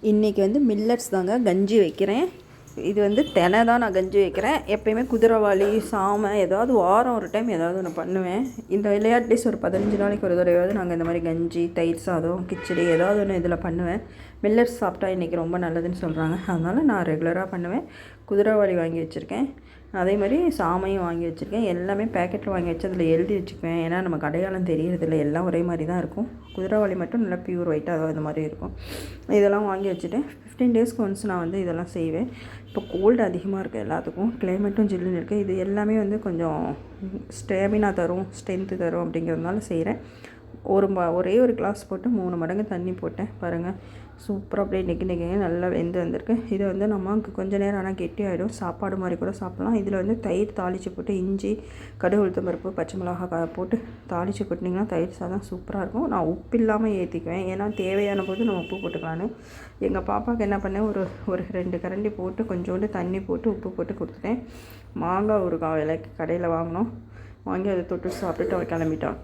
இன்றைக்கி வந்து மில்லட்ஸ் தாங்க கஞ்சி வைக்கிறேன். இது வந்து தினை தான் நான் கஞ்சி வைக்கிறேன். எப்போயுமே குதிரைவாளி சாமை ஏதாவது வாரம் ஒரு டைம் ஏதாவது ஒன்று பண்ணுவேன். இந்த அட்லீஸ்ட் ஒரு 15 நாளைக்கு ஒரு தடவையாவது நாங்கள் இந்த மாதிரி கஞ்சி, தயிர் சாதம், கிச்சடி ஏதாவது ஒன்று இதில் பண்ணுவேன். மில்லட்ஸ் சாப்பிட்டா இன்றைக்கி ரொம்ப நல்லதுன்னு சொல்கிறாங்க. அதனால் நான் ரெகுலராக பண்ணுவேன். குதிரைவாளி வாங்கி வச்சுருக்கேன். அதே மாதிரி சாமையும் வாங்கி வச்சுருக்கேன். எல்லாமே பேக்கெட்டில் வாங்கி வச்சு அதில் எழுதி வச்சுக்குவேன். ஏன்னா நமக்கு அடையாளம் தெரியறதில்ல, எல்லாம் ஒரே மாதிரி தான் இருக்கும். குதிரைவாளி மட்டும் நல்லா பியூர் ஒயிட்டாக அதாவது இந்த மாதிரி இருக்கும். இதெல்லாம் வாங்கி வச்சுட்டேன். 15 டேஸ்க்கு ஒன்ஸ் நான் வந்து இதெல்லாம் செய்வேன். இப்போ கோல்டு அதிகமாக இருக்குது எல்லாத்துக்கும், கிளைமேட்டும் ஜில்லுன்னு இருக்குது. இது எல்லாமே வந்து கொஞ்சம் ஸ்டேமினா தரும், ஸ்ட்ரென்த்து தரும் அப்படிங்கிறதுனால செய்கிறேன். ஒரே ஒரு கிளாஸ் போட்டு 3 மடங்கு தண்ணி போட்டேன். பாருங்கள், சூப்பராக அப்படியே நெக்கி நல்லா வெந்து வந்திருக்கு. இதை வந்து நமக்கு கொஞ்சம் நேரம் ஆனால் கெட்டியாகிடும். சாப்பாடு மாதிரி கூட சாப்பிட்லாம். இதில் வந்து தயிர் தாளித்து போட்டு இஞ்சி, கடுகு, உளுத்தம் பருப்பு, பச்சை மிளகாய் போட்டு தாளித்து போட்டிங்கன்னா தயிர் சாதம் சூப்பராக இருக்கும். நான் உப்பு இல்லாமல் ஏற்றிக்குவேன், ஏன்னா தேவையான போது நம்ம உப்பு போட்டுக்கலான்னு. எங்கள் பாப்பாவுக்கு என்ன பண்ணேன், ஒரு 2 கரண்டி போட்டு கொஞ்சோண்டு தண்ணி போட்டு உப்பு போட்டு கொடுத்துட்டேன். மாங்காய் ஊறுகாய் விலைக்கு கடையில் வாங்கி அதை தொட்டு சாப்பிட்டுட்டு அவள் கிளம்பிட்டான்.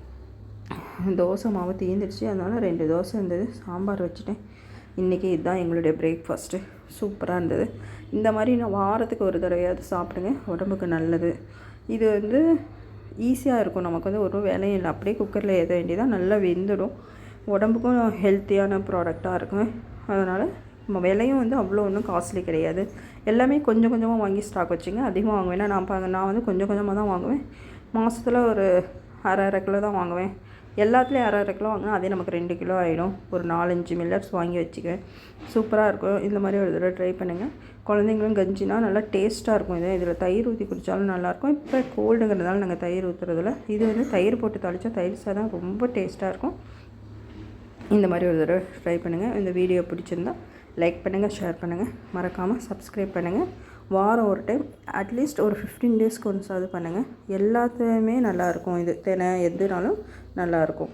தோசை மாவு தீர்ந்துடுச்சு, அதனால் 2 தோசை இருந்தது, சாம்பார் வச்சுட்டேன். இன்றைக்கி இதுதான் எங்களுடைய பிரேக்ஃபாஸ்ட்டு. சூப்பராக இருந்தது. இந்த மாதிரி நான் வாரத்துக்கு ஒரு தடவையாவது சாப்பிடுங்க, உடம்புக்கு நல்லது. இது வந்து ஈஸியாக இருக்கும், நமக்கு வந்து ஒரு வேலையும் இல்லை. அப்படியே குக்கரில் ஏற்ற வேண்டியதான், நல்லா வெந்துடும். உடம்புக்கும் ஹெல்த்தியான ப்ராடக்டாக இருக்கும். அதனால் நம்ம விலையும் வந்து அவ்வளோ ஒன்றும் காஸ்ட்லி கிடையாது. எல்லாமே கொஞ்சம் கொஞ்சமாக வாங்கி ஸ்டாக் வச்சுங்க. அதிகமாக வாங்குவேன். நான் வந்து கொஞ்சம் கொஞ்சமாக தான் வாங்குவேன். மாதத்தில் ஒரு அரை கிலோ தான் வாங்குவேன். எல்லாத்துலேயும் அரை கிலோ வாங்கினா அதே நமக்கு 2 கிலோ ஆகிடும். ஒரு 4-5 மில்லட்ஸ் வாங்கி வச்சுக்குவேன். சூப்பராக இருக்கும். இந்த மாதிரி ஒரு தடவை ட்ரை பண்ணுங்கள். குழந்தைங்களும் கஞ்சினா நல்லா டேஸ்ட்டாக இருக்கும். இதில் தயிர் ஊற்றி குடித்தாலும் நல்லாயிருக்கும். இப்போ கோல்டுங்கிறதுனால நாங்கள் தயிர் ஊற்றுறதில்ல. இது வந்து தயிர் போட்டு தாளித்தா தயிர் சாதம் ரொம்ப டேஸ்ட்டாக இருக்கும். இந்த மாதிரி ஒரு தடவை ட்ரை பண்ணுங்கள். இந்த வீடியோ பிடிச்சிருந்தா லைக் பண்ணுங்கள், ஷேர் பண்ணுங்கள், மறக்காமல் சப்ஸ்கிரைப் பண்ணுங்கள். வாரம் ஒரு டைம் அட்லீஸ்ட் ஒரு 15 டேஸ்க்கு ஒன்ஸாவது பண்ணுங்கள். எல்லாத்துலேயுமே நல்லாயிருக்கும். இது தினை எதுனாலும் நல்லாயிருக்கும்.